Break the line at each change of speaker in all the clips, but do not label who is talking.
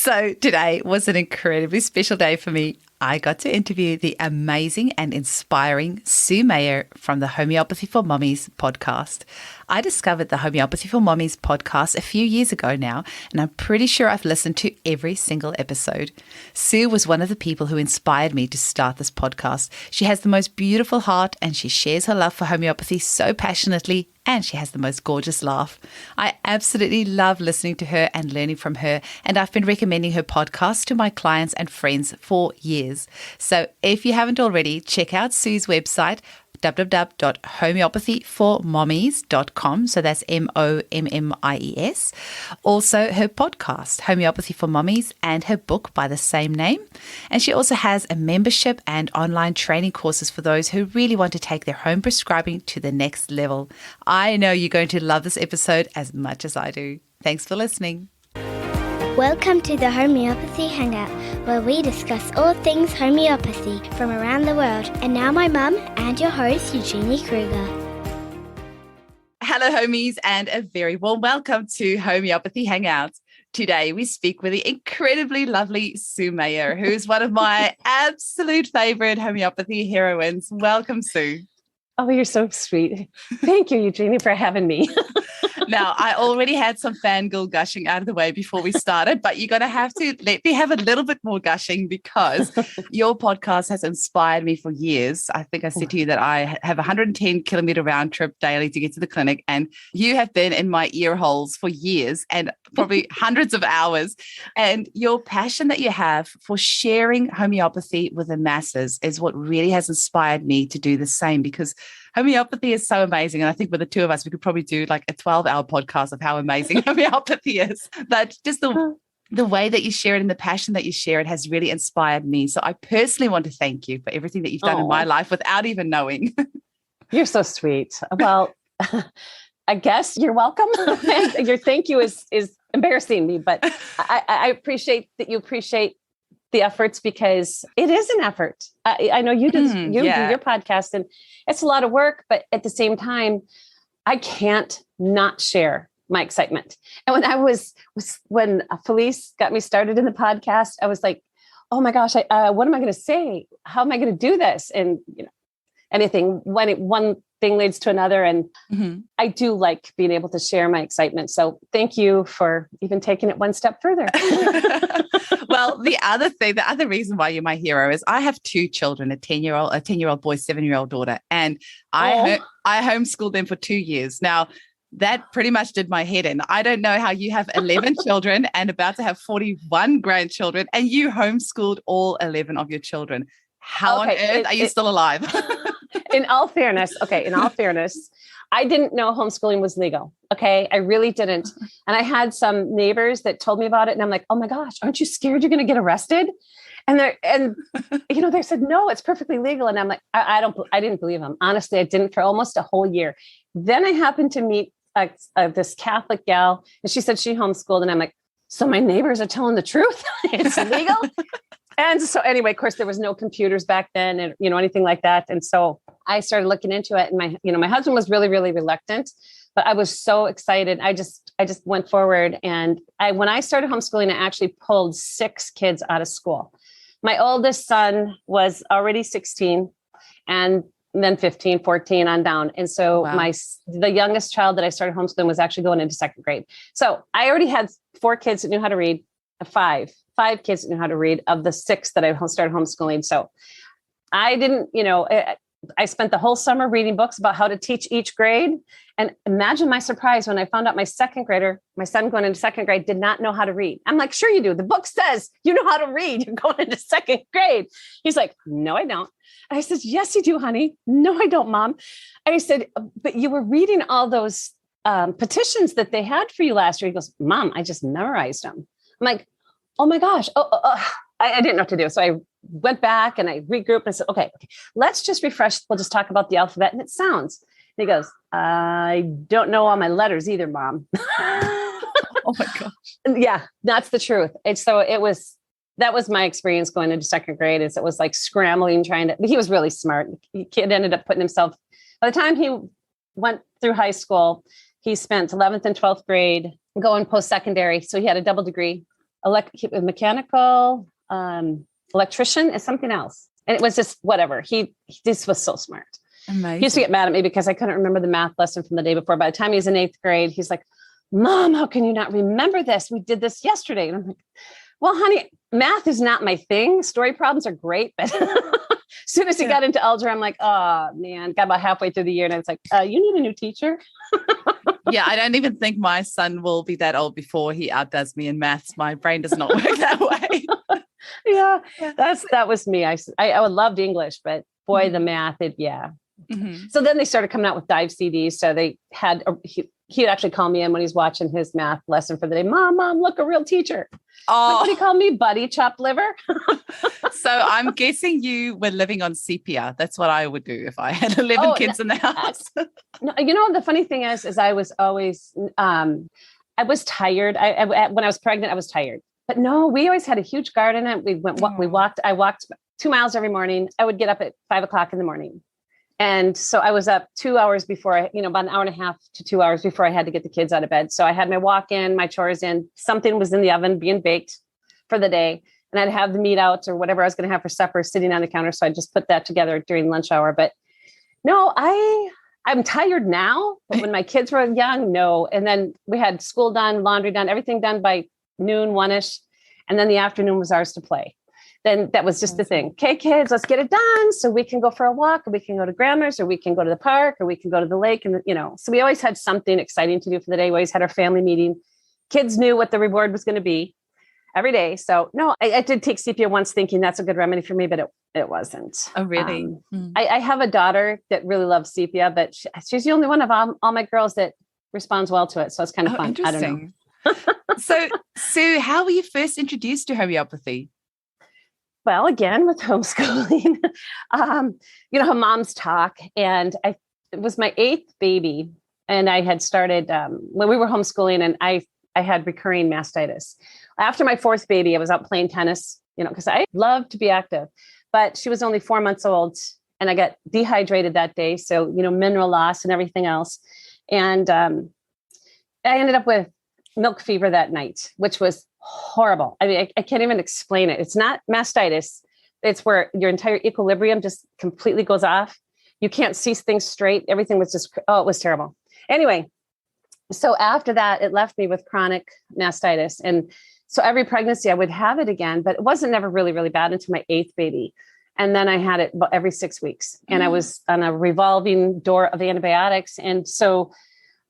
So today was an incredibly special day for me. I got to interview the amazing and inspiring Sue Meyer from the Homeopathy for Mommies podcast. I discovered the Homeopathy for Mommies podcast a few years ago now, and I'm pretty sure I've listened to every single episode. Sue was one of the people who inspired me to start this podcast. She has the most beautiful heart, and she shares her love for homeopathy so passionately, and she has the most gorgeous laugh. I absolutely love listening to her and learning from her, and I've been recommending her podcast to my clients and friends for years. So if you haven't already, check out Sue's website, www.homeopathyformommies.com. So that's MOMMIES. Also her podcast, Homeopathy for Mommies, and her book by the same name. And she also has a membership and online training courses for those who really want to take their home prescribing to the next level. I know you're going to love this episode as much as I do. Thanks for listening.
Welcome to the Homeopathy Hangout, where we discuss all things homeopathy from around the world. And now my mum and your host, Eugenie Kruger.
Hello, homies, and a very warm welcome to Homeopathy Hangouts. Today, we speak with the incredibly lovely Sue Meyer, who's one of my absolute favorite homeopathy heroines. Welcome, Sue.
Oh, you're so sweet. Thank you, Eugenie, for having me.
Now, I already had some fangirl gushing out of the way before we started, but you're going to have to let me have a little bit more gushing because your podcast has inspired me for years. I think I said to you that I have a 110-kilometer round trip daily to get to the clinic, and you have been in my ear holes for years and probably hundreds of hours. And your passion that you have for sharing homeopathy with the masses is what really has inspired me to do the same, because homeopathy is so amazing. And I think with the two of us, we could probably do like a 12-hour podcast of how amazing homeopathy is. But just the way that you share it and the passion that you share it has really inspired me. So I personally want to thank you for everything that you've done in my life without even knowing.
You're so sweet. Well, I guess you're welcome. Your thank you is embarrassing me, but I appreciate that you appreciate the efforts, because it is an effort. I know you do do your podcast, and it's a lot of work, but at the same time, I can't not share my excitement. And when Felice got me started in the podcast, I was like, oh my gosh, what am I going to say? How am I going to do this? And anything, one thing leads to another. And I do like being able to share my excitement. So thank you for even taking it one step further.
Well, the other reason why you're my hero is I have two children, a 10-year-old boy, 7-year-old daughter, and I homeschooled them for 2 years. Now, that pretty much did my head in. I don't know how you have 11 children and about to have 41 grandchildren, and you homeschooled all 11 of your children. How on earth are you still alive?
In all fairness, I didn't know homeschooling was legal. Okay. I really didn't. And I had some neighbors that told me about it. And I'm like, oh my gosh, aren't you scared you're going to get arrested? And they said, no, it's perfectly legal. And I'm like, I didn't believe them. Honestly, I didn't for almost a whole year. Then I happened to meet this Catholic gal, and she said she homeschooled. And I'm like, so my neighbors are telling the truth. It's legal. And so anyway, of course, there was no computers back then and, anything like that. And so I started looking into it, and my husband was really, really reluctant, but I was so excited. I just went forward. And when I started homeschooling, I actually pulled 6 kids out of school. My oldest son was already 16, and then 15, 14 on down. And so the youngest child that I started homeschooling was actually going into 2nd grade. So I already had 4 kids that knew how to read, 5 kids that knew how to read of the 6 that I started homeschooling. So I didn't, I spent the whole summer reading books about how to teach each grade. And imagine my surprise when I found out my 2nd grader, my son going into 2nd grade, did not know how to read. I'm like, sure you do. The book says you know how to read. You're going into 2nd grade. He's like, no, I don't. I said, yes, you do, honey. No, I don't, Mom. I said, but you were reading all those petitions that they had for you last year. He goes, Mom, I just memorized them. I'm like, oh my gosh. I didn't know what to do. So I went back and I regrouped and I said, okay, let's just refresh. We'll just talk about the alphabet and its sounds. And he goes, I don't know all my letters either, Mom.
Oh my gosh.
Yeah, that's the truth. And so that was my experience going into 2nd grade. Is it was like scrambling, he was really smart. The kid ended up putting himself, by the time he went through high school, he spent 11th and 12th grade going post-secondary. So he had a double degree mechanical, electrician and something else. And it was just whatever. He just was so smart.
Amazing.
He used to get mad at me because I couldn't remember the math lesson from the day before. By the time he was in 8th grade, he's like, Mom, how can you not remember this? We did this yesterday. And I'm like, well, honey, math is not my thing. Story problems are great. But as soon as he got into algebra, I'm like, oh man, got about halfway through the year. And I was like, you need a new teacher.
Yeah, I don't even think my son will be that old before he outdoes me in maths. My brain does not work that way.
Yeah, that was me. I loved English, but boy, the math,
Mm-hmm.
So then they started coming out with dive CDs. So they had, he would actually call me in when he's watching his math lesson for the day. Mom, look, a real teacher.
Oh,
What do you call me, buddy? Chopped liver?
So I'm guessing you were living on Sepia. That's what I would do if I had 11 kids in the house.
No, the funny thing is I was always, I was tired. When I was pregnant, I was tired. But no, we always had a huge garden. And I walked 2 miles every morning. I would get up at 5 o'clock in the morning. And so I was up 2 hours before about an hour and a half to 2 hours before I had to get the kids out of bed. So I had my walk in, my chores in, something was in the oven being baked for the day. And I'd have the meat out or whatever I was going to have for supper sitting on the counter. So I just put that together during lunch hour. But no, I'm tired now. But when my kids were young, no. And then we had school done, laundry done, everything done by noon, 1-ish. And then the afternoon was ours to play. Then that was just the thing. Okay, kids, let's get it done. So we can go for a walk, or we can go to grandma's, or we can go to the park, or we can go to the lake. And, so we always had something exciting to do for the day. We always had our family meeting. Kids knew what the reward was going to be every day. So no, I did take sepia once thinking that's a good remedy for me, but it wasn't.
Oh, really?
I have a daughter that really loves sepia, but she's the only one of all my girls that responds well to it. So it's kind of fun. I don't know.
So, Sue, how were you first introduced to homeopathy?
Well, again, with homeschooling, how moms talk. And it was my 8th baby. And I had started when we were homeschooling, and I had recurring mastitis. After my 4th baby, I was out playing tennis, because I love to be active. But she was only 4 months old, and I got dehydrated that day. So, mineral loss and everything else. And I ended up with milk fever that night, which was horrible. I mean, I can't even explain it. It's not mastitis. It's where your entire equilibrium just completely goes off. You can't see things straight. Everything was just, it was terrible. Anyway, so after that, it left me with chronic mastitis. And so every pregnancy I would have it again, but it wasn't never really, really bad until my 8th baby. And then I had it every 6 weeks, and I was on a revolving door of antibiotics. And so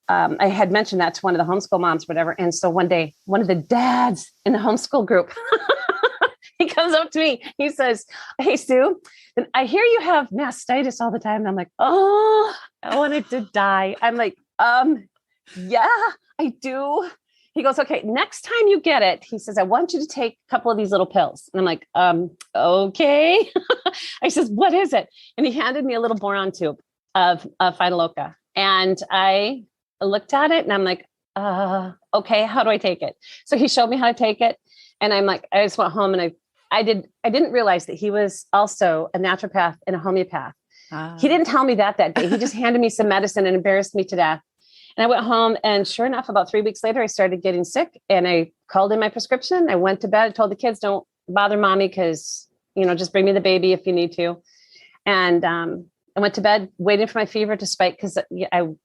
I had mentioned that to one of the homeschool moms, whatever. And so one day, one of the dads in the homeschool group, he comes up to me. He says, "Hey, Sue, I hear you have mastitis all the time." And I'm like, "Oh, I wanted to die." I'm like, "Yeah, I do." He goes, "Okay, next time you get it," he says, "I want you to take a couple of these little pills." And I'm like, "Okay." I says, "What is it?" And he handed me a little boron tube of Phytaloca. And I looked at it and I'm like, okay, how do I take it? So he showed me how to take it. And I'm like, I just went home, and I didn't realize that he was also a naturopath and a homeopath. He didn't tell me that day. He just handed me some medicine and embarrassed me to death. And I went home, and sure enough, about 3 weeks later, I started getting sick, and I called in my prescription. I went to bed. I told the kids, don't bother mommy, because, just bring me the baby if you need to. And I went to bed waiting for my fever to spike, because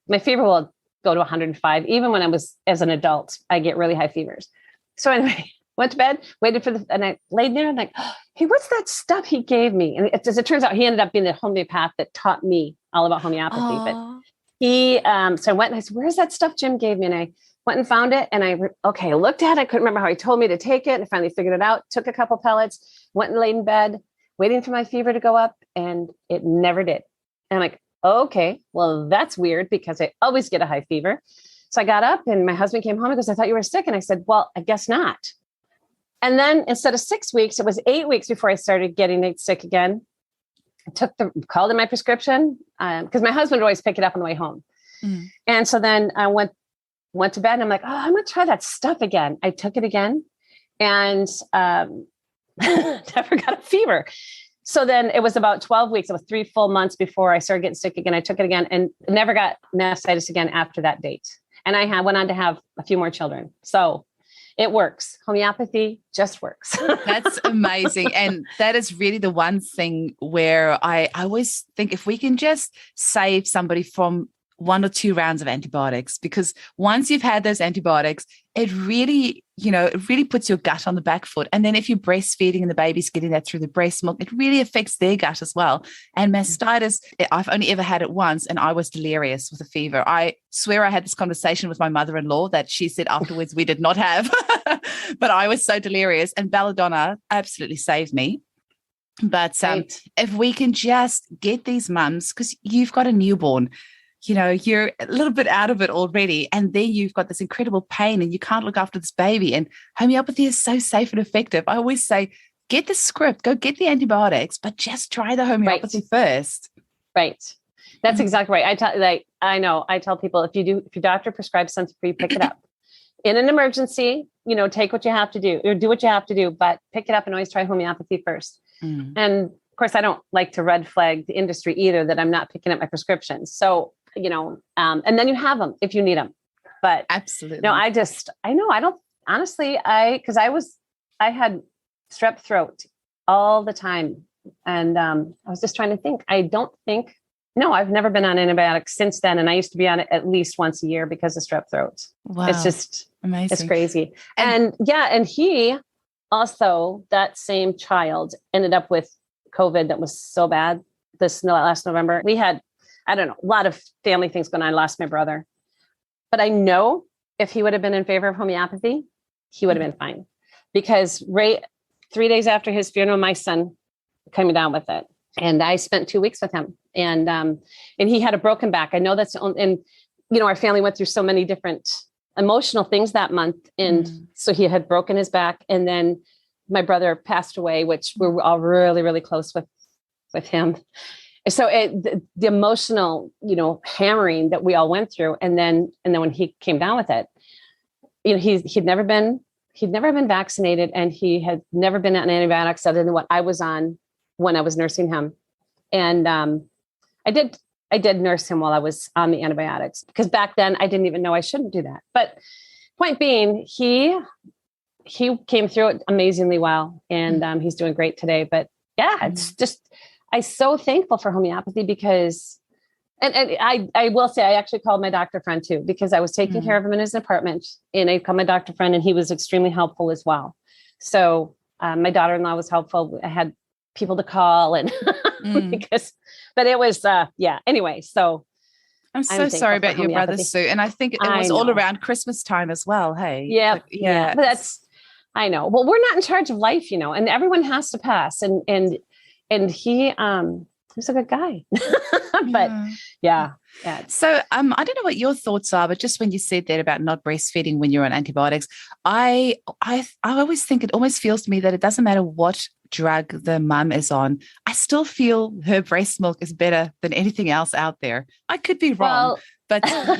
my fever will go to 105. Even when I was as an adult, I get really high fevers. So anyway, went to bed, waited and I laid there and like, hey, what's that stuff he gave me? And as it turns out, he ended up being the homeopath that taught me all about homeopathy.
Aww.
But he, so I went and I said, where's that stuff Jim gave me? And I went and found it. And I looked at it. I couldn't remember how he told me to take it. And I finally figured it out, took a couple pellets, went and laid in bed, waiting for my fever to go up. And it never did. And I'm like, okay, well, that's weird, because I always get a high fever. So I got up, and my husband came home and goes, I thought you were sick. And I said, well, I guess not. And then instead of 6 weeks, it was 8 weeks before I started getting sick again. I called in my prescription, because my husband would always pick it up on the way home. And so then I went to bed, and I'm like, oh, I'm going to try that stuff again. I took it again, and never got a fever. So then it was about 12 weeks. It was 3 full months before I started getting sick again. I took it again and never got mastitis again after that date. And I went on to have a few more children. So it works. Homeopathy just works.
That's amazing. And that is really the one thing where I always think if we can just save somebody from 1 or 2 rounds of antibiotics, because once you've had those antibiotics, it really, it really puts your gut on the back foot. And then if you're breastfeeding and the baby's getting that through the breast milk, it really affects their gut as well. And mastitis, I've only ever had it once and I was delirious with a fever. I swear I had this conversation with my mother-in-law that she said afterwards we did not have, but I was so delirious, and belladonna absolutely saved me. But
Right.
if we can just get these mums, because you've got a newborn, you're a little bit out of it already. And then you've got this incredible pain and you can't look after this baby. And homeopathy is so safe and effective. I always say, get the script, go get the antibiotics, but just try the homeopathy first.
Right. That's exactly right. I tell people, if your doctor prescribes something for you, pick it up. In an emergency, take what you have to do or do what you have to do, but pick it up and always try homeopathy first. And of course, I don't like to red flag the industry either, that I'm not picking up my prescriptions. So, and then you have them if you need them. But
absolutely,
I don't honestly, I had strep throat all the time. And I was just trying to think. I've never been on antibiotics since then. And I used to be on it at least once a year because of strep throat.
Wow.
It's just
amazing.
It's crazy. And he also, that same child ended up with COVID that was so bad last November. We had, I don't know, a lot of family things going on. I lost my brother. But I know if he would have been in favor of homeopathy, he would have been fine. Because 3 days after his funeral, my son came down with it. And I spent 2 weeks with him. And he had a broken back. I know that's, and our family went through so many different emotional things that month. And so he had broken his back. And then my brother passed away, which we're all really, really close with him. So the emotional, hammering that we all went through. And then when he came down with it, he'd never been vaccinated, and he had never been on antibiotics other than what I was on when I was nursing him. And I did nurse him while I was on the antibiotics, because back then I didn't even know I shouldn't do that. But point being, he came through it amazingly well, and he's doing great today. But yeah, it's just, I'm so thankful for homeopathy because, and I will say, I actually called my doctor friend too, because I was taking care of him in his apartment, and I called my doctor friend, and he was extremely helpful as well. So my daughter-in-law was helpful. I had people to call and but it was, anyway, so.
I'm so sorry about your brother, Sue. And I think it was all around Christmas time as well. Hey.
Yeah. Yeah. But I know. Well, we're not in charge of life, and everyone has to pass. And he was a good guy, but yeah.
So I don't know what your thoughts are, but just when you said that about not breastfeeding when you're on antibiotics, I always think it almost feels to me that it doesn't matter what drug the mum is on. I still feel her breast milk is better than anything else out there. I could be wrong, but I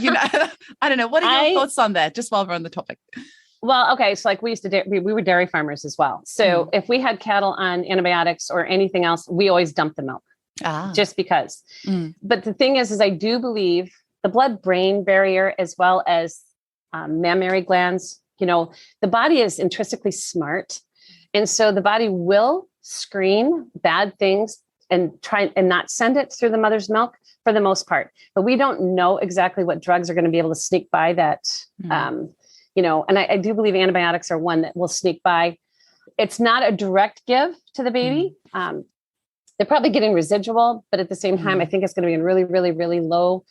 don't know. What are your thoughts on that? Just while we're on the topic.
Well, okay. So like we were dairy farmers as well. So if we had cattle on antibiotics or anything else, we always dumped the milk just because. But the thing is I do believe the blood-brain barrier, as well as mammary glands, the body is intrinsically smart. And so the body will screen bad things and try and not send it through the mother's milk for the most part. But we don't know exactly what drugs are going to be able to sneak by that, and I do believe antibiotics are one that will sneak by. It's not a direct give to the baby. They're probably getting residual, but at the same time, I think it's going to be in really, really, really low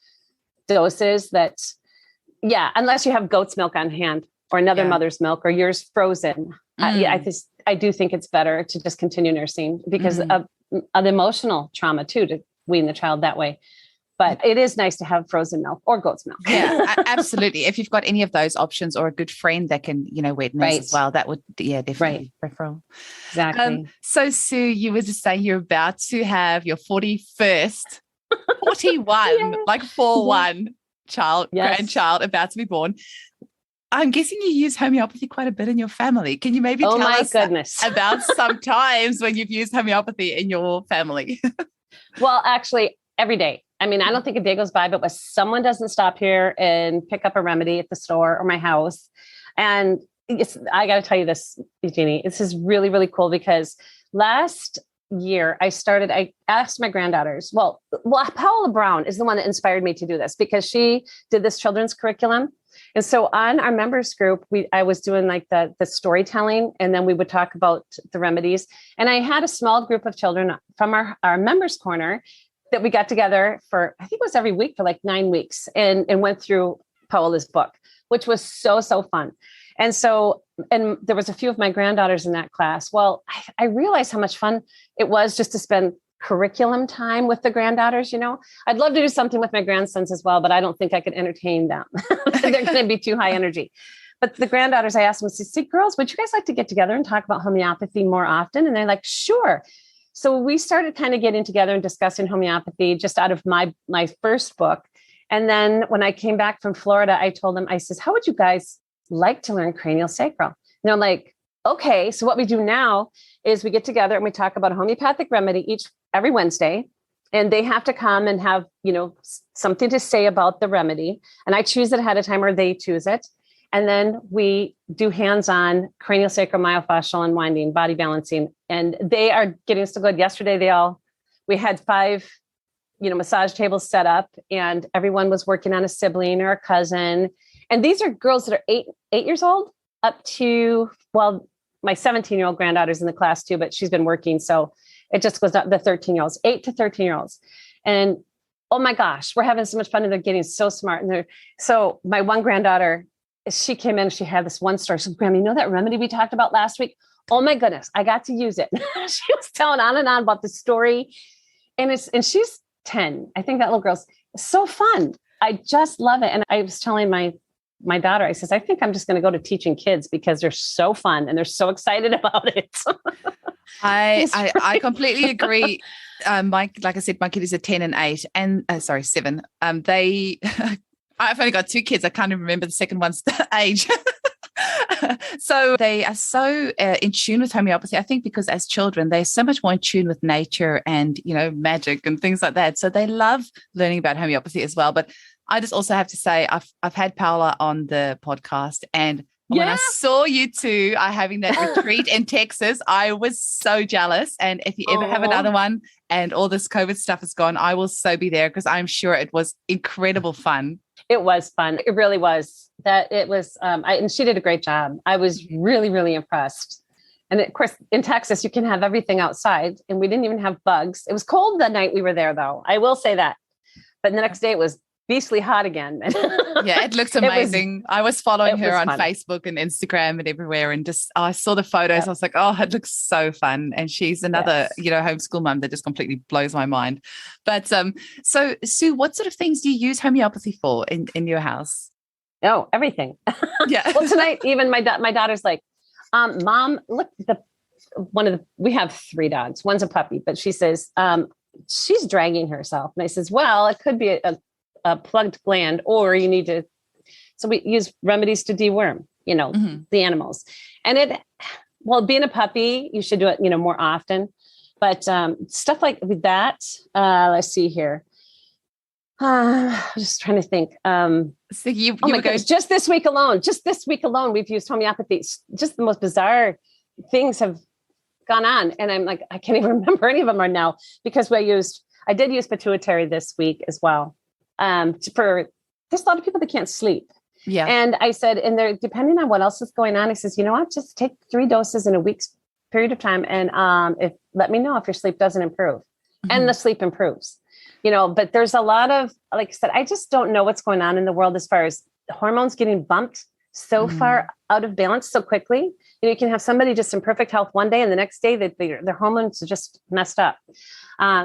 doses unless you have goat's milk on hand or another mother's milk or yours frozen. I do think it's better to just continue nursing because of the emotional trauma too, to wean the child that way. But it is nice to have frozen milk or goat's milk.
Yeah, absolutely. If you've got any of those options or a good friend that can, wet nurse as well, that would, definitely preferable.
Exactly.
So Sue, you were just saying you're about to have your 41st, 41, like 41 grandchild about to be born. I'm guessing you use homeopathy quite a bit in your family. Can you maybe tell us about some times when you've used homeopathy in your family?
Well, actually, every day. I mean, I don't think a day goes by, but when someone doesn't stop here and pick up a remedy at the store or my house. And Yes, I got to tell you this, Eugenie. This is really, really cool because last year I asked my granddaughters, well, Paola Brown is the one that inspired me to do this because she did this children's curriculum. And so on our members group, I was doing like the storytelling, and then we would talk about the remedies. And I had a small group of children from our members corner that we got together for, I think it was every week for like 9 weeks and went through Paola's book, which was so, so fun. And so, and there was a few of my granddaughters in that class. Well, I realized how much fun it was just to spend curriculum time with the granddaughters. I'd love to do something with my grandsons as well, but I don't think I could entertain them. They're going to be too high energy. But the granddaughters, I asked them, see, girls, would you guys like to get together and talk about homeopathy more often? And they're like, sure. So we started kind of getting together and discussing homeopathy just out of my first book. And then when I came back from Florida, I told them, I says, how would you guys like to learn cranial sacral? And they're like, okay. So what we do now is we get together and we talk about a homeopathic remedy every Wednesday, and they have to come and have, something to say about the remedy. And I choose it ahead of time or they choose it. And then we do hands-on cranial sacral myofascial unwinding, body balancing, and they are getting so good. Yesterday, we had 5, massage tables set up, and everyone was working on a sibling or a cousin. And these are girls that are 8 years old up to, well, my 17-year-old granddaughter's in the class too, but she's been working. So it just goes up the 13-year-olds, 8 to 13-year-olds. And oh my gosh, we're having so much fun and they're getting so smart. So my one granddaughter, she came in, she had this one story. She said, Grandma, that remedy we talked about last week? Oh my goodness, I got to use it. She was telling on and on about the story. And she's 10. I think that little girl's so fun. I just love it. And I was telling my daughter, I says, I think I'm just going to go to teaching kids because they're so fun and they're so excited about it.
I completely agree. Like I said, my kid is a 10 and 8 and 7. I've only got 2 kids. I can't even remember the second one's age. So they are so in tune with homeopathy, I think, because as children, they're so much more in tune with nature and, magic and things like that. So they love learning about homeopathy as well. But I just also have to say, I've had Paola on the podcast, and when I saw you two are having that retreat in Texas, I was so jealous. And if you ever have another one and all this COVID stuff is gone, I will so be there because I'm sure it was incredible fun.
It was fun. It really was. And she did a great job. I was really, really impressed. And of course, in Texas, you can have everything outside, and we didn't even have bugs. It was cold the night we were there, though. I will say that. But the next day it was beastly hot again.
Yeah, it looks amazing. I was following her on Facebook and Instagram and everywhere, and I saw the photos. I was like, oh, it looks so fun. And she's another, homeschool mum that just completely blows my mind. But so Sue, what sort of things do you use homeopathy for in your house?
Oh, everything.
Yeah.
Well, tonight, even my daughter's like, Mom, look, we have 3 dogs. One's a puppy, but she says, she's dragging herself. And I says, well, it could be a plugged gland, or you need to. So we use remedies to deworm, the animals. And being a puppy, you should do it, more often. But stuff like with that, let's see here. I'm just trying to think.
So
just this week alone, we've used homeopathy. Just the most bizarre things have gone on. And I'm like, I can't even remember any of them right now because I did use pituitary this week as well. There's a lot of people that can't sleep.
Yeah.
And I said, and depending on what else is going on, I says, you know what, just take 3 doses in a week's period of time. And, let me know if your sleep doesn't improve. Mm-hmm. And the sleep improves, but there's a lot of, like I said, I just don't know what's going on in the world as far as hormones getting bumped so far out of balance so quickly. You can have somebody just in perfect health one day and the next day that their hormones are just messed up.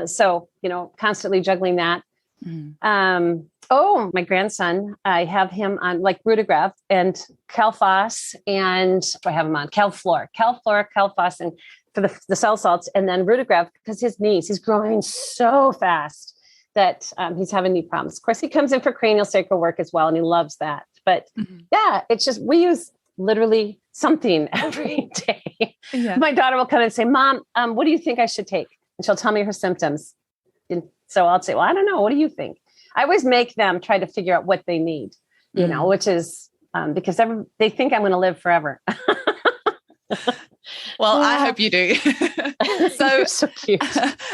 So, constantly juggling that. My grandson, I have him on like Rutagraph and Calphos, and I have him on Calflor, Calphos, and for the cell salts, and then Rutagraph because his knees, he's growing so fast that he's having knee problems. Of course, he comes in for cranial sacral work as well, and he loves that. But it's just, we use literally something every day. Yeah. My daughter will come and say, Mom, what do you think I should take? And she'll tell me her symptoms. And so I'll say, well, I don't know. What do you think? I always make them try to figure out what they need, which is because they think I'm going to live forever.
Well, I hope you do. So,
You're so cute.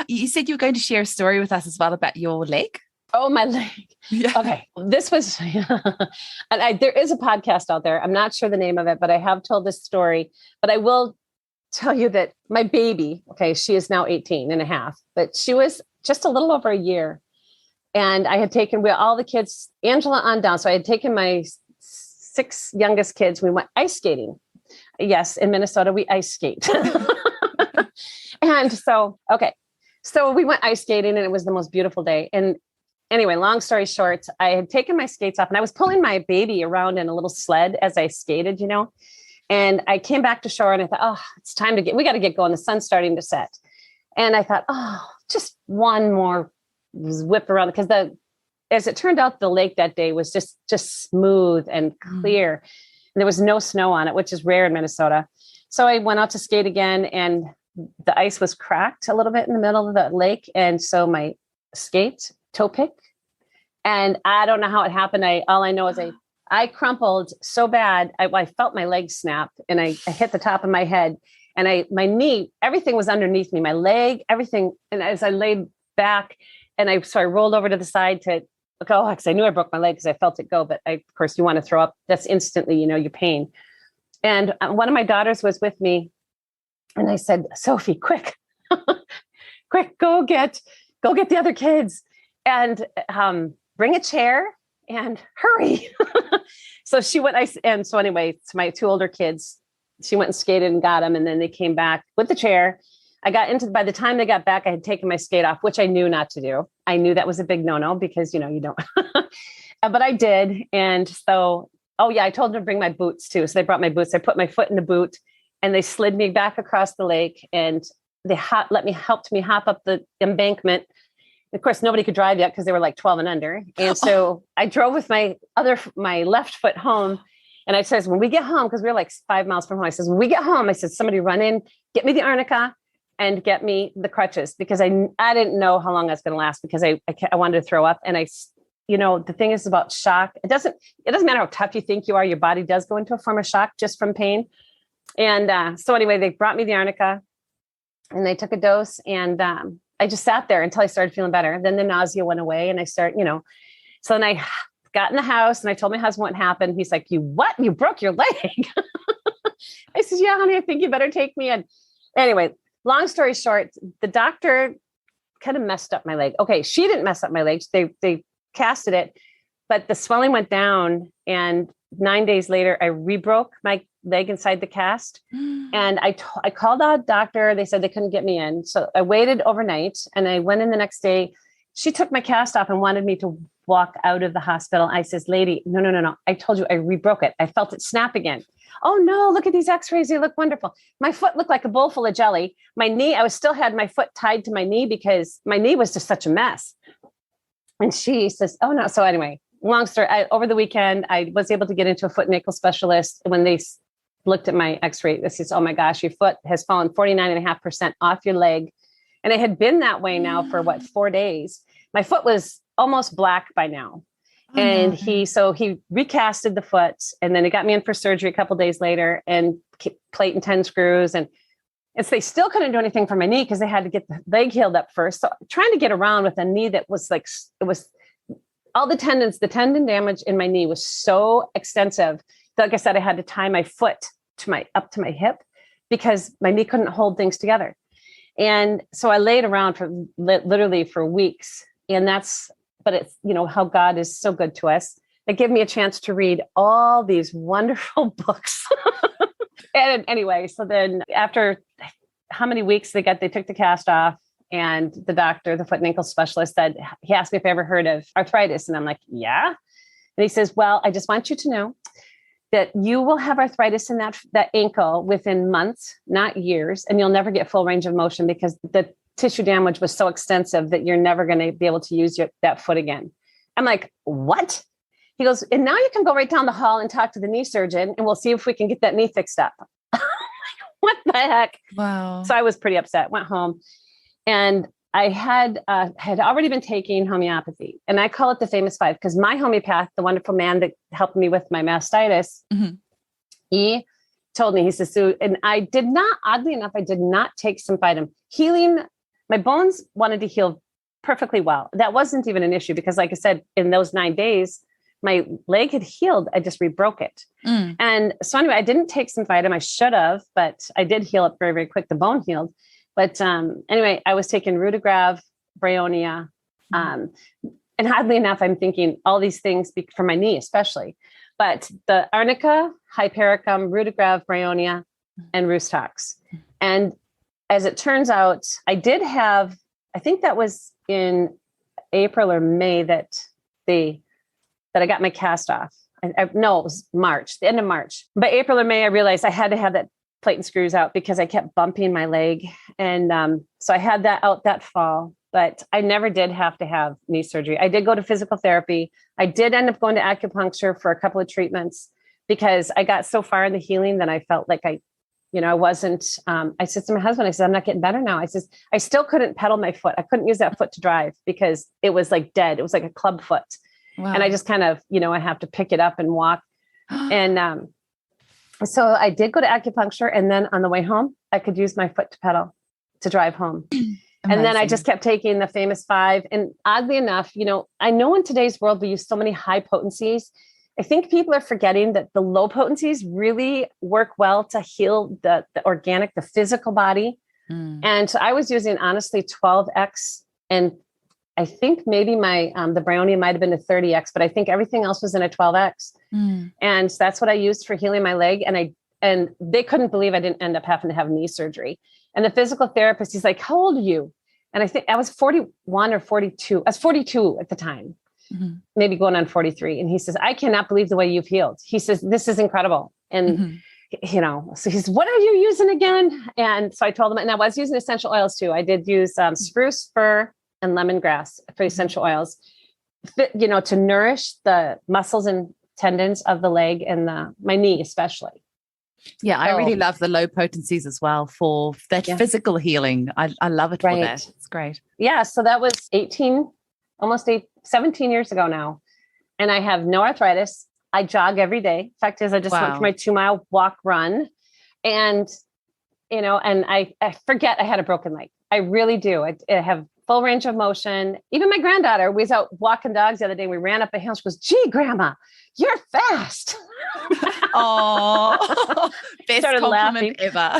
You said you were going to share a story with us as well about your leg.
Oh, my leg.
Yeah.
Okay. This was, and there is a podcast out there. I'm not sure the name of it, but I have told this story, but I will tell you that my baby, okay, she is now 18 and a half, but she was just a little over a year. And I had taken all the kids, Angela on down. So I had taken my 6 youngest kids. We went ice skating. Yes, in Minnesota, we ice skate. And so we went ice skating and it was the most beautiful day. And anyway, long story short, I had taken my skates off and I was pulling my baby around in a little sled as I skated, and I came back to shore and I thought, oh, it's time we got to get going. The sun's starting to set. And I thought, oh, just one more whip around, because as it turned out, the lake that day was just smooth and clear. And there was no snow on it, which is rare in Minnesota. So I went out to skate again and the ice was cracked a little bit in the middle of the lake. And so my toe pick, and I don't know how it happened. All I know is I crumpled so bad. I felt my leg snap and I hit the top of my head and my knee, everything was underneath me, my leg, everything. And as I laid back and I rolled over to the side to go, because I knew I broke my leg because I felt it go. But of course, you want to throw up. That's instantly, your pain. And one of my daughters was with me. And I said, Sophie, quick, go get the other kids and bring a chair and hurry. So she went, and so anyway, to my 2 older kids, she went and skated and got them. And then they came back with the chair. By the time they got back, I had taken my skate off, which I knew not to do. I knew that was a big no-no because, you don't, but I did. And so, I told them to bring my boots too. So they brought my boots. I put my foot in the boot and they slid me back across the lake and they helped me hop up the embankment. Of course, nobody could drive yet because they were like 12 and under. And so I drove with my left foot home. And I says, when we get home, because we were like 5 miles from home, I says, when we get home, I said, somebody run in, get me the arnica and get me the crutches, because I didn't know how long I was going to last, because I wanted to throw up. And the thing is about shock. It doesn't matter how tough you think you are. Your body does go into a form of shock just from pain. And so anyway, they brought me the arnica and they took a dose and I just sat there until I started feeling better. Then the nausea went away and I so then I got in the house and I told my husband what happened. He's like, you what? You broke your leg? I said, yeah, honey, I think you better take me in. Anyway, long story short, the doctor kind of messed up my leg. Okay, she didn't mess up my legs. They casted it, but the swelling went down. And 9 days later, I rebroke my leg inside the cast. And I called out doctor. They said they couldn't get me in. So I waited overnight and I went in the next day. She took my cast off and wanted me to walk out of the hospital. I says, lady, no. I told you I rebroke it. I felt it snap again. Oh no, look at these x-rays. They look wonderful. My foot looked like a bowl full of jelly. My knee, I still had my foot tied to my knee because my knee was just such a mess. And she says, oh no. So anyway, long story, over the weekend, I was able to get into a foot and ankle specialist. When they looked at my x-ray, this is, oh my gosh, your foot has fallen 49.5% off your leg. And it had been that way now for 4 days. My foot was almost black by now. Oh, and he recasted the foot and then they got me in for surgery a couple of days later and plate and 10 screws. And they still couldn't do anything for my knee because they had to get the leg healed up first. So trying to get around with a knee that was like, it was all the tendon damage in my knee was so extensive. Like I said, I had to tie my foot up to my hip because my knee couldn't hold things together. And so I laid around for literally for weeks. And but it's, how God is so good to us. It gave me a chance to read all these wonderful books. And anyway, so then after how many weeks they took the cast off, and the doctor, the foot and ankle specialist, he asked me if I ever heard of arthritis. And I'm like, yeah. And he says, well, I just want you to know that you will have arthritis in that ankle within months, not years, and you'll never get full range of motion because the tissue damage was so extensive that you're never going to be able to use that foot again. I'm like, what? He goes, and now you can go right down the hall and talk to the knee surgeon and we'll see if we can get that knee fixed up. What the heck?
Wow.
So I was pretty upset, went home. And I had already been taking homeopathy, and I call it the famous five because my homeopath, the wonderful man that helped me with my mastitis, he told me, he says, Sue, and I did not, oddly enough, I did not take some vitamin healing. My bones wanted to heal perfectly well. That wasn't even an issue because, like I said, in those 9 days, my leg had healed. I just rebroke it. And so anyway, I didn't take some vitamin. I should have, but I did heal up very, very quick. The bone healed. But anyway, I was taking Rudigrav, Bryonia. And oddly enough, I'm thinking all these things for my knee, especially. But the Arnica, Hypericum, Rudigrav, Bryonia, and Roostox. And as it turns out, I did have, I think that was in April or May that I got my cast off. No, it was March, the end of March. By April or May, I realized I had to have that plate and screws out because I kept bumping my leg. And so I had that out that fall, but I never did have to have knee surgery. I did go to physical therapy. I did end up going to acupuncture for a couple of treatments because I got so far in the healing that I felt like I wasn't, I said to my husband, I said, I'm not getting better now. I said, I still couldn't pedal my foot. I couldn't use that foot to drive because it was like dead. It was like a club foot. Wow. And I just kind of, I have to pick it up and walk. And so I did go to acupuncture. And then on the way home, I could use my foot to pedal to drive home. And then I just kept taking the famous 5. And oddly enough, I know in today's world, we use so many high potencies. I think people are forgetting that the low potencies really work well to heal the organic, the physical body. And so I was using, honestly, 12X. And I think maybe my the Bryonia might have been a 30X, but I think everything else was in a 12X. And so that's what I used for healing my leg. And they couldn't believe I didn't end up having to have knee surgery. And the physical therapist, he's like, how old are you? And I think I was 41 or 42. I was 42 at the time, maybe going on 43. And he says, I cannot believe the way you've healed. He says, this is incredible. And, so he says, what are you using again? And so I told him, and I was using essential oils too. I did use spruce, fir, and lemongrass for essential oils, to nourish the muscles and tendons of the leg and my knee, especially.
Yeah, I really love the low potencies as well for that physical healing. I love it for that. It's great.
Yeah. So that was 17 years ago now. And I have no arthritis. I jog every day. Fact is, I just went for my 2-mile walk run. And, and I forget I had a broken leg. I really do. I have full range of motion. Even my granddaughter was out walking dogs the other day. We ran up a hill. She goes, gee, Grandma, you're fast.
Oh, best compliment ever.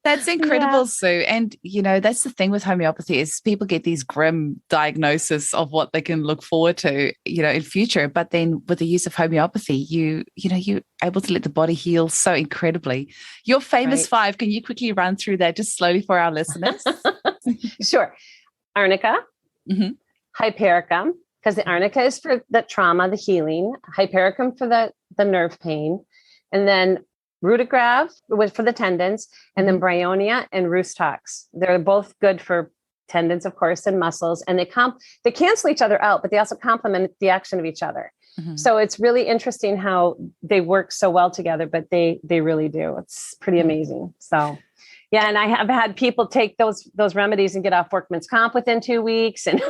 That's incredible, Sue. And, that's the thing with homeopathy is people get these grim diagnoses of what they can look forward to, in future. But then with the use of homeopathy, you're able to let the body heal so incredibly. Your famous 5, can you quickly run through that just slowly for our listeners?
Sure. Arnica, Hypericum, because the Arnica is for the trauma, the healing, Hypericum for the nerve pain, and then Rudigrav was for the tendons, and then Bryonia and Roostox. They're both good for tendons, of course, and muscles, and they cancel each other out, but they also complement the action of each other. So it's really interesting how they work so well together, but they really do. It's pretty amazing. So yeah, and I have had people take those remedies and get off workman's comp within 2 weeks, and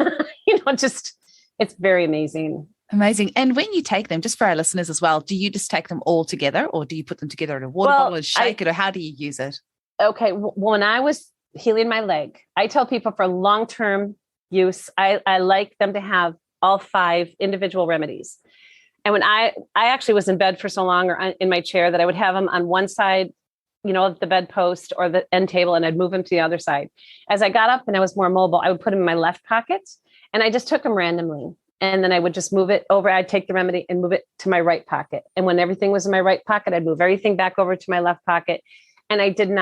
it's very amazing.
Amazing. And when you take them, just for our listeners as well, do you just take them all together, or do you put them together in a water bottle and shake it, or how do you use it? Okay. When I was healing my leg, I tell people for long-term use, I like them to have all 5 individual remedies. And when I actually was in bed for so long, or in my chair, that I would have them on one side, of the bedpost or the end table, and I'd move them to the other side. As I got up and I was more mobile, I would put them in my left pocket, and I just took them randomly. And then I would just move it over. I'd take the remedy and move it to my right pocket. And when everything was in my right pocket, I'd move everything back over to my left pocket. And I didn't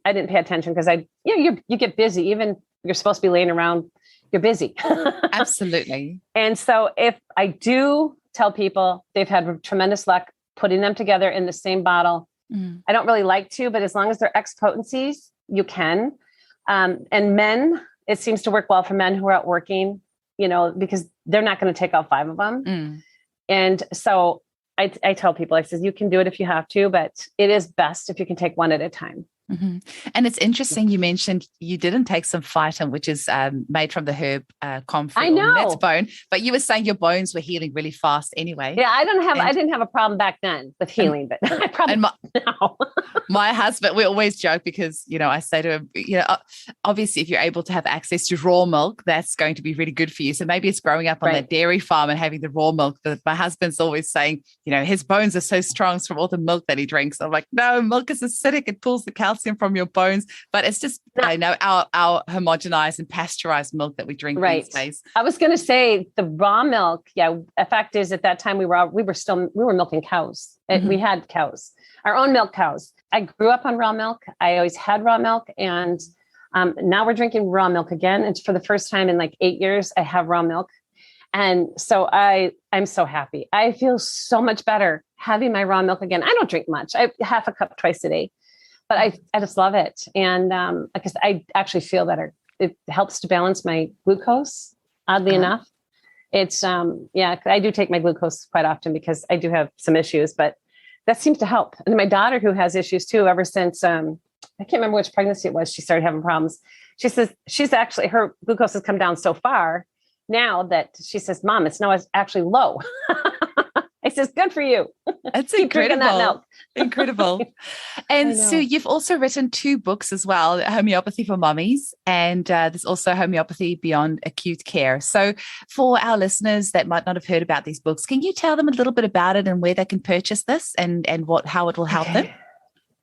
pay attention because you get busy. Even you're supposed to be laying around, you're busy. Absolutely.
And so if I do tell people they've had tremendous luck putting them together in the same bottle, I don't really like to, but as long as they're X potencies, you can. And men, it seems to work well for men who are out working, because they're not going to take all 5 of them. And so I tell people, I says, you can do it if you have to, but it is best if you can take one at a time.
Mm-hmm. And it's interesting you mentioned you didn't take some phyton, which is made from the herb comfrey.
I know.
That's bone, but you were saying your bones were healing really fast anyway.
Yeah, I didn't have a problem back then with healing, but I probably now.
My husband, we always joke because, I say to him, obviously if you're able to have access to raw milk, that's going to be really good for you. So maybe it's growing up on that dairy farm and having the raw milk that my husband's always saying, his bones are so strong from all the milk that he drinks. I'm like, no, milk is acidic. It pulls the calcium from your bones, but it's just, I know our homogenized and pasteurized milk that we drink these days.
I was going to say the raw milk. Yeah. The fact is at that time we were milking cows. Mm-hmm. We had cows, our own milk cows. I grew up on raw milk. I always had raw milk. And now we're drinking raw milk again. And for the first time in like 8 years, I have raw milk. And so I'm so happy. I feel so much better having my raw milk again. I don't drink much. I half a cup twice a day. But I just love it. And I actually feel better. It helps to balance my glucose, oddly enough. It's, I do take my glucose quite often because I do have some issues, but that seems to help. And my daughter, who has issues too, ever since, I can't remember which pregnancy it was, she started having problems. She says her glucose has come down so far now that she says, Mom, it's now actually low. I says, good for you.
That's incredible. That milk. Incredible. And Sue, you've also written 2 books as well, Homeopathy for Mommies, and there's also Homeopathy Beyond Acute Care. So for our listeners that might not have heard about these books, can you tell them a little bit about it and where they can purchase this and how it will help them?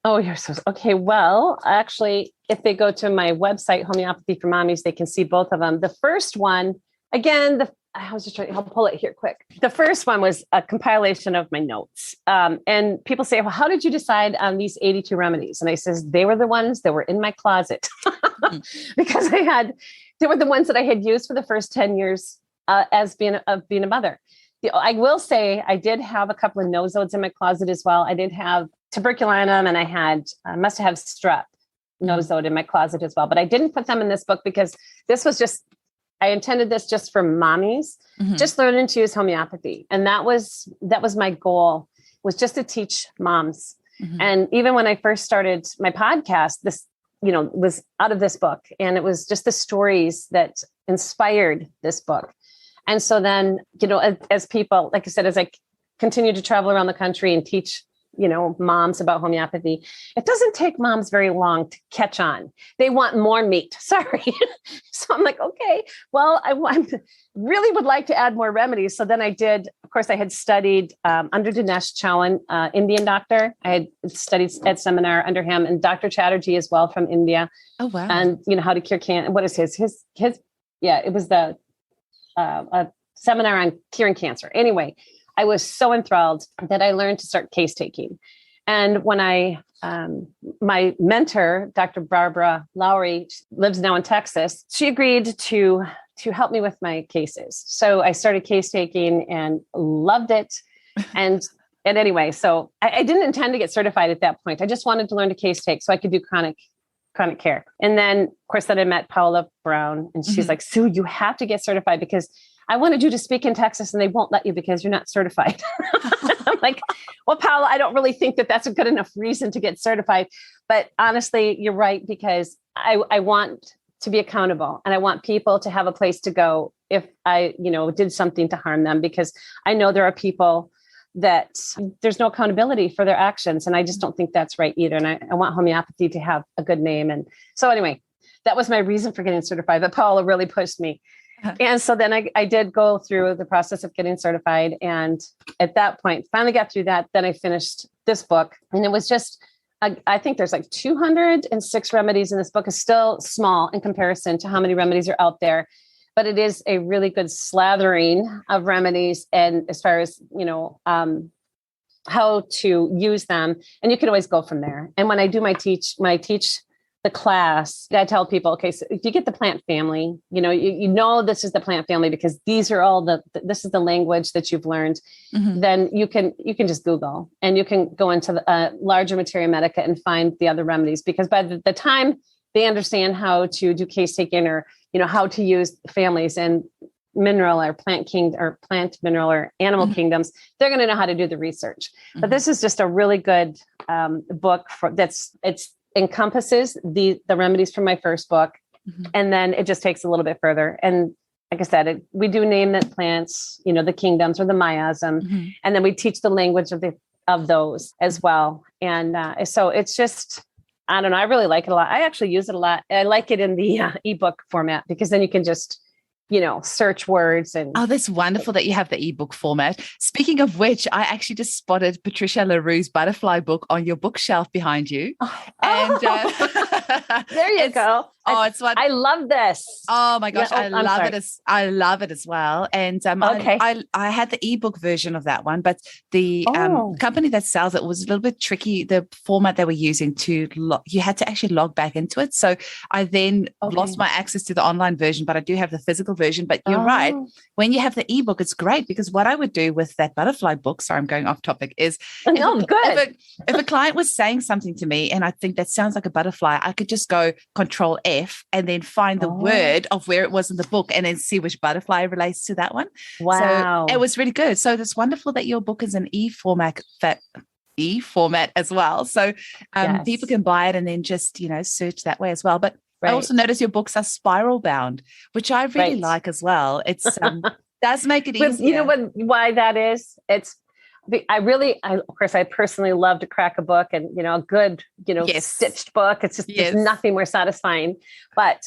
Oh, you're so okay. Well, actually, if they go to my website, Homeopathy for Mommies, they can see both of them. The first one, again, I'll pull it here quick. The first one was a compilation of my notes. And people say, well, how did you decide on these 82 remedies? And I says, they were the ones that were in my closet because they were the ones that I had used for the first 10 years as being a mother. I will say I did have a couple of nosodes in my closet as well. I did have tuberculinum and I must have strep nosode in my closet as well, but I didn't put them in this book because this was I intended this just for mommies, just learning to use homeopathy. And that was my goal, was just to teach moms. Mm-hmm. And even when I first started my podcast, this, was out of this book. And it was just the stories that inspired this book. And so then, as people, like I said, as I continue to travel around the country and teach moms about homeopathy, it doesn't take moms very long to catch on. They want more meat. Sorry. So I'm like, okay, well, I really would like to add more remedies. So then I did, of course, I had studied under Dinesh Chauhan, Indian doctor. I had studied at seminar under him, and Dr. Chatterjee as well from India.
Oh, wow.
And, how to cure cancer. What is his, it was a seminar on curing cancer. Anyway, I was so enthralled that I learned to start case taking. And when my mentor, Dr. Barbara Lowry, lives now in Texas, she agreed to help me with my cases. So I started case taking and loved it. And anyway, so I didn't intend to get certified at that point. I just wanted to learn to case take so I could do chronic care. And then, of course, I met Paula Brown, and she's like, Sue, you have to get certified because I wanted you to speak in Texas and they won't let you because you're not certified. I'm like, well, Paula, I don't really think that that's a good enough reason to get certified. But honestly, you're right, because I want to be accountable and I want people to have a place to go if I, did something to harm them, because I know there are people that there's no accountability for their actions. And I just don't think that's right either. And I want homeopathy to have a good name. And so anyway, that was my reason for getting certified, but Paula really pushed me. And so then I did go through the process of getting certified. And at that point, finally got through that. Then I finished this book, and it was just, I think there's like 206 remedies in this book. Is still small in comparison to how many remedies are out there, but it is a really good slathering of remedies. And as far as, how to use them, and you can always go from there. And when I teach the class, I tell people, okay, so if you get the plant family, this is the plant family because these are all this is the language that you've learned. Mm-hmm. Then you can just Google and you can go into the larger Materia Medica and find the other remedies, because by the time they understand how to do case taking or, how to use families and mineral or plant mineral or animal kingdoms, they're going to know how to do the research. Mm-hmm. But this is just a really good book encompasses the remedies from my first book.
Mm-hmm.
And then it just takes a little bit further. And like I said, we do name the plants, the kingdoms or the miasm.
Mm-hmm.
And then we teach the language of those as well. And so it's just, I don't know. I really like it a lot. I actually use it a lot. I like it in the ebook format because then you can just, search words. And
oh, that's wonderful that you have the ebook format. Speaking of which, I actually just spotted Patricia LaRue's butterfly book on your bookshelf behind you.
And there you go.
Oh, it's what
I love this.
Oh my gosh,
Yeah,
I love it as well. And
Okay.
I had the ebook version of that one, but the company that sells it was a little bit tricky. The format they were using you had to actually log back into it. So I then lost my access to the online version, but I do have the physical version. But you're right. When you have the ebook, it's great because what I would do with that butterfly book, sorry, I'm going off topic, is
good.
If a client was saying something to me and I think that sounds like a butterfly, I could just go Control F and then find the word of where it was in the book and then see which butterfly relates to that one.
Wow.
So it was really good. So it's wonderful that your book is an e-format as well. So people can buy it and then just, search that way as well. But I also notice your books are spiral bound, which I really like as well. It's does make it easier.
You know why that is? Of course, I personally love to crack a book and, a good, stitched book. It's just there's nothing more satisfying. But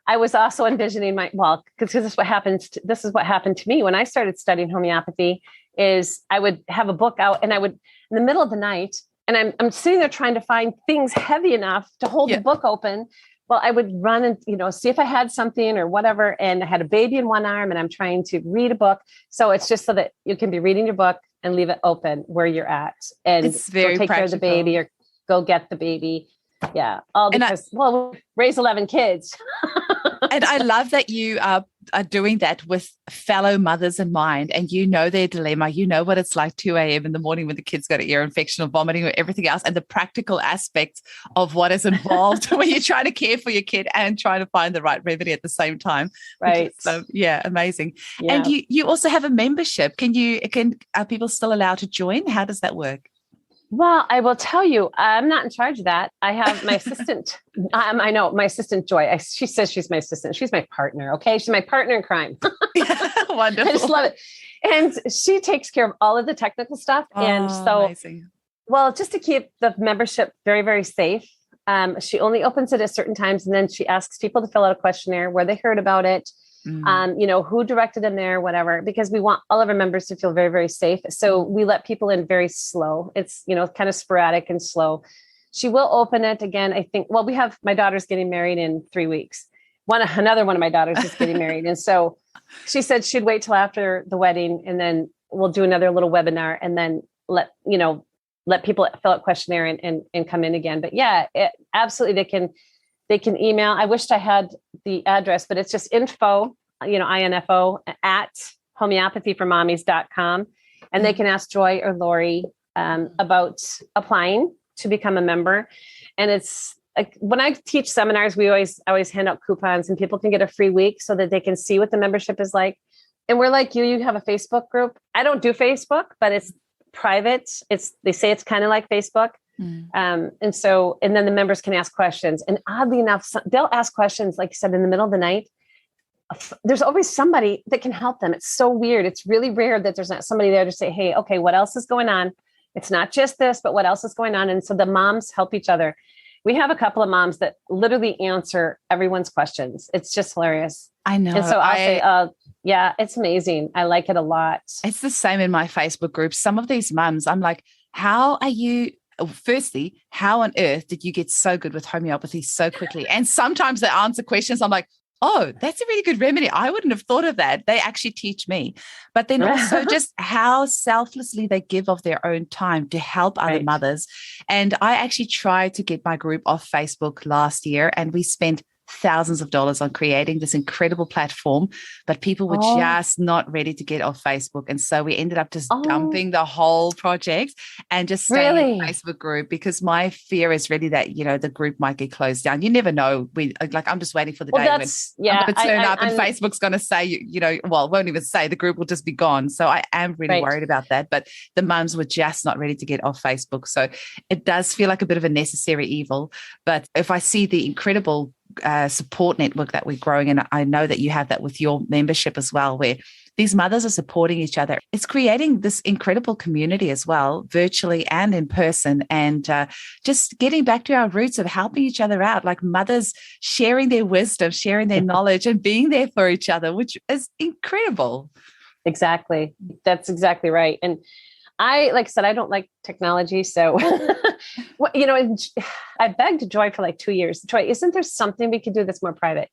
I was also envisioning because this is what happened to me when I started studying homeopathy is I would have a book out and I would in the middle of the night and I'm sitting there trying to find things heavy enough to hold the book open. Well, I would run and, see if I had something or whatever. And I had a baby in one arm and I'm trying to read a book. So it's just so that you can be reading your book and leave it open where you're at and
it's very
go take care of the baby or go get the baby. Yeah. All because, we raise 11 kids.
And I love that you are doing that with fellow mothers in mind and their dilemma. You know what it's like 2 a.m. in the morning when the kids got an ear infection or vomiting or everything else and the practical aspects of what is involved when you're trying to care for your kid and trying to find the right remedy at the same time.
Right.
So, amazing.
Yeah.
And you also have a membership. Are people still allowed to join? How does that work?
Well, I will tell you, I'm not in charge of that. I have my assistant. I know my assistant, Joy. She says she's my assistant. She's my partner. Okay. She's my partner in crime.
Wonderful.
I just love it. And she takes care of all of the technical stuff. And so,
amazing. Well,
just to keep the membership very, very safe, she only opens it at certain times. And then she asks people to fill out a questionnaire where they heard about it. Who directed them there, whatever, because we want all of our members to feel very, very safe. So we let people in very slow. It's, kind of sporadic and slow. She will open it again. I think, we have my daughter's getting married in 3 weeks. Another one of my daughters is getting married. And so she said she'd wait till after the wedding and then we'll do another little webinar and then let people fill out questionnaire and come in again. But absolutely. They can email. I wished I had the address, but it's just info, info at homeopathyformommies.com. And they can ask Joy or Lori about applying to become a member. And it's like when I teach seminars, I always hand out coupons and people can get a free week so that they can see what the membership is like. And we're like you have a Facebook group. I don't do Facebook, but it's private. They say it's kind of like Facebook. And then the members can ask questions and oddly enough, they'll ask questions, like you said, in the middle of the night. There's always somebody that can help them. It's so weird. It's really rare that there's not somebody there to say, hey, okay, what else is going on? It's not just this, but what else is going on? And so the moms help each other. We have a couple of moms that literally answer everyone's questions. It's just hilarious.
I know.
And so I'll say, it's amazing. I like it a lot.
It's the same in my Facebook group. Some of these moms, I'm like, firstly, how on earth did you get so good with homeopathy so quickly? And sometimes they answer questions. I'm like, oh, that's a really good remedy. I wouldn't have thought of that. They actually teach me. But then also just how selflessly they give of their own time to help other mothers. And I actually tried to get my group off Facebook last year and we spent thousands of dollars on creating this incredible platform, but people were just not ready to get off Facebook. And so we ended up just dumping the whole project and just staying in the Facebook group, because my fear is really that, you know, the group might get closed down. You never know. I'm just waiting for the day when I'm going to turn up and Facebook's going to say, you know, well, won't even say, the group will just be gone. So I am really worried about that. But the mums were just not ready to get off Facebook. So it does feel like a bit of a necessary evil. But if I see the incredible support network that we're growing, and I know that you have that with your membership as well, where these mothers are supporting each other. It's creating this incredible community as well, virtually and in person, and just getting back to our roots of helping each other out, like mothers sharing their wisdom, sharing their knowledge, and being there for each other, which is incredible.
Exactly. That's exactly right. And like I said, I don't like technology. So, you know, I begged Joy for like 2 years. Joy, isn't there something we could do that's more private?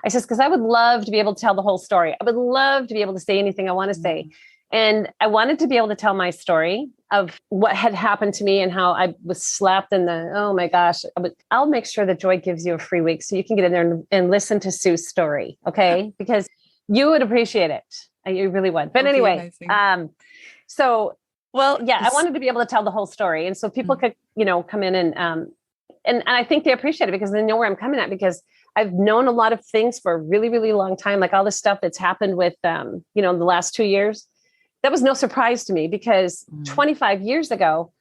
I says, because I would love to be able to tell the whole story. I would love to be able to say anything I want to say. And I wanted to be able to tell my story of what had happened to me and how I was slapped in the, oh my gosh, I'll make sure that Joy gives you a free week so you can get in there and listen to Sue's story. Okay. Because you would appreciate it. You really would. But anyway, I wanted to be able to tell the whole story. And so people could, you know, come in and I think they appreciate it because they know where I'm coming at, because I've known a lot of things for a really, really long time, like all the stuff that's happened with, you know, the last 2 years. That was no surprise to me, because 25 years ago,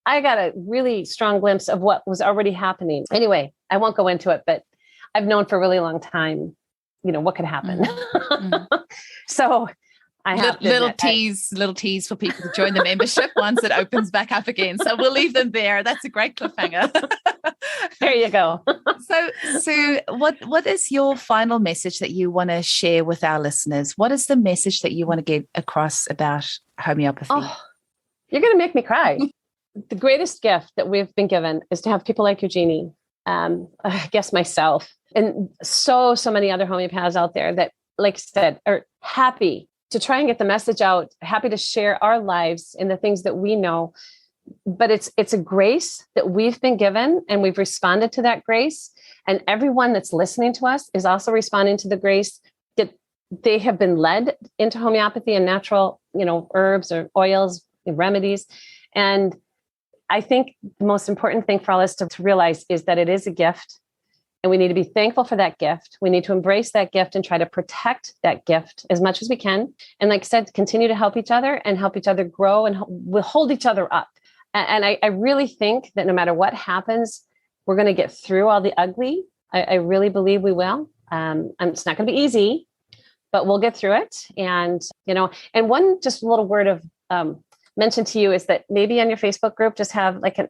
I got a really strong glimpse of what was already happening. Anyway, I won't go into it, but I've known for a really long time, you know, what could happen. So I have
little tease for people to join the membership once it opens back up again. So we'll leave them there. That's a great cliffhanger.
There you go.
So Sue, what is your final message that you want to share with our listeners? What is the message that you want to get across about homeopathy?
Oh, you're going to make me cry. The greatest gift that we've been given is to have people like Eugenie, I guess myself, and so many other homeopaths out there that, like I said, are happy to try and get the message out, happy to share our lives and the things that we know. But it's a grace that we've been given, and we've responded to that grace. And everyone that's listening to us is also responding to the grace that they have been led into homeopathy and natural, you know, herbs or oils and remedies. And I think the most important thing for all us to realize is that it is a gift. And we need to be thankful for that gift. We need to embrace that gift and try to protect that gift as much as we can. And like I said, continue to help each other and help each other grow, and we'll hold each other up. And I really think that no matter what happens, we're going to get through all the ugly. I really believe we will. It's not going to be easy, but we'll get through it. And, you know, and one just little word of mention to you is that maybe on your Facebook group, just have like an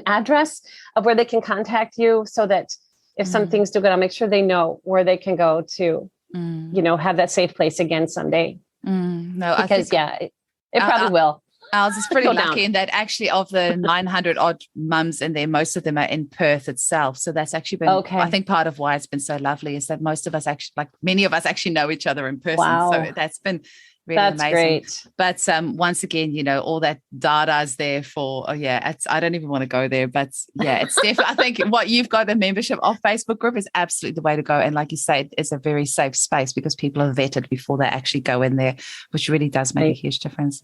address of where they can contact you, so that if some things do good, I'll make sure they know where they can go to, you know, have that safe place again someday.
No,
because it probably will.
Ours is pretty lucky in that actually of the 900 odd mums in there, most of them are in Perth itself. So that's actually been, I think part of why it's been so lovely is that most of us actually, like many of us actually know each other in person.
Wow.
So that's been really amazing. Great. But once again, you know, all that data is there for, I don't even want to go there, but it's definitely, I think what you've got, the membership of Facebook group, is absolutely the way to go. And like you say, it's a very safe space because people are vetted before they actually go in there, which really does make a huge difference.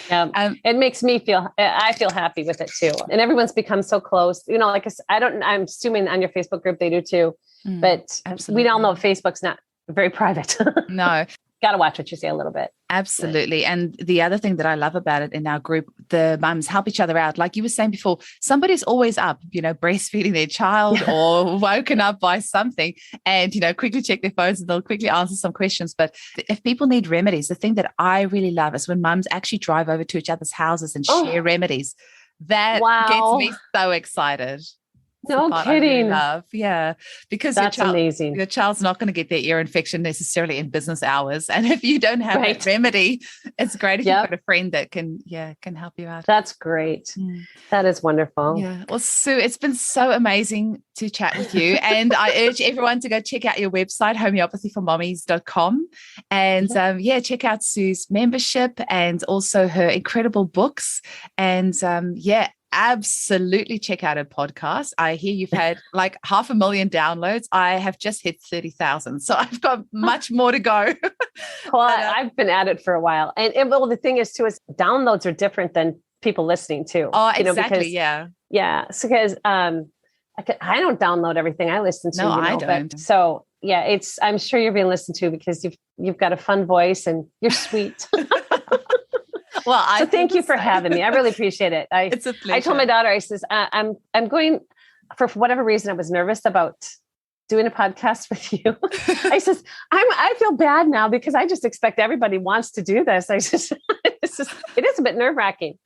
It makes me I feel happy with it too. And everyone's become so close, you know, like I'm assuming on your Facebook group, they do too, but we all know Facebook's not very private.
No.
Got to watch what you say a little bit.
Absolutely. And the other thing that I love about it in our group, the mums help each other out. Like you were saying before, somebody's always up, you know, breastfeeding their child or woken up by something, and, you know, quickly check their phones and they'll quickly answer some questions. But if people need remedies, the thing that I really love is when mums actually drive over to each other's houses and share remedies. That gets me so excited.
No kidding.
Love. Yeah. Because
that's amazing.
Your child's not going to get their ear infection necessarily in business hours. And if you don't have a remedy, it's great if you've got a friend that can help you out.
That's great. That is wonderful.
Yeah. Well, Sue, it's been so amazing to chat with you. And I urge everyone to go check out your website, homeopathyformommies.com. And check out Sue's membership and also her incredible books. And absolutely check out her podcast. I hear you've had like 500,000 downloads. I have just hit 30,000. So I've got much more to go.
Well, I've been at it for a while. And well, the thing is too, is downloads are different than people listening too.
Oh, exactly. Yeah.
Yeah. So because I don't download everything I listen to.
No, I don't.
So yeah, I'm sure you're being listened to because you've got a fun voice and you're sweet.
Well,
so thank you for having me. I really appreciate it.
It's a pleasure.
I told my daughter, I says, I'm going, for whatever reason, I was nervous about doing a podcast with you. I says, I feel bad now because I just expect everybody wants to do this. I just, it is a bit nerve-wracking.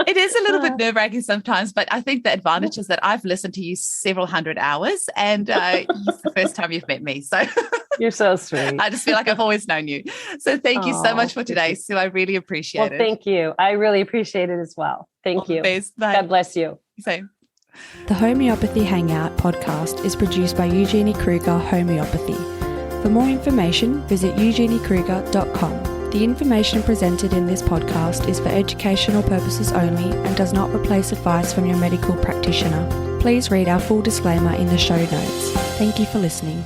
It is a little bit nerve-wracking sometimes, but I think the advantage is that I've listened to you several hundred hours and it's the first time you've met me. So
you're so sweet.
I just feel like I've always known you. So thank you so much for today, Sue. I really appreciate it.
Thank you. I really appreciate it as well. Thank you. God bless you.
Same.
The Homeopathy Hangout podcast is produced by Eugenie Kruger Homeopathy. For more information, visit eugeniekruger.com. The information presented in this podcast is for educational purposes only and does not replace advice from your medical practitioner. Please read our full disclaimer in the show notes. Thank you for listening.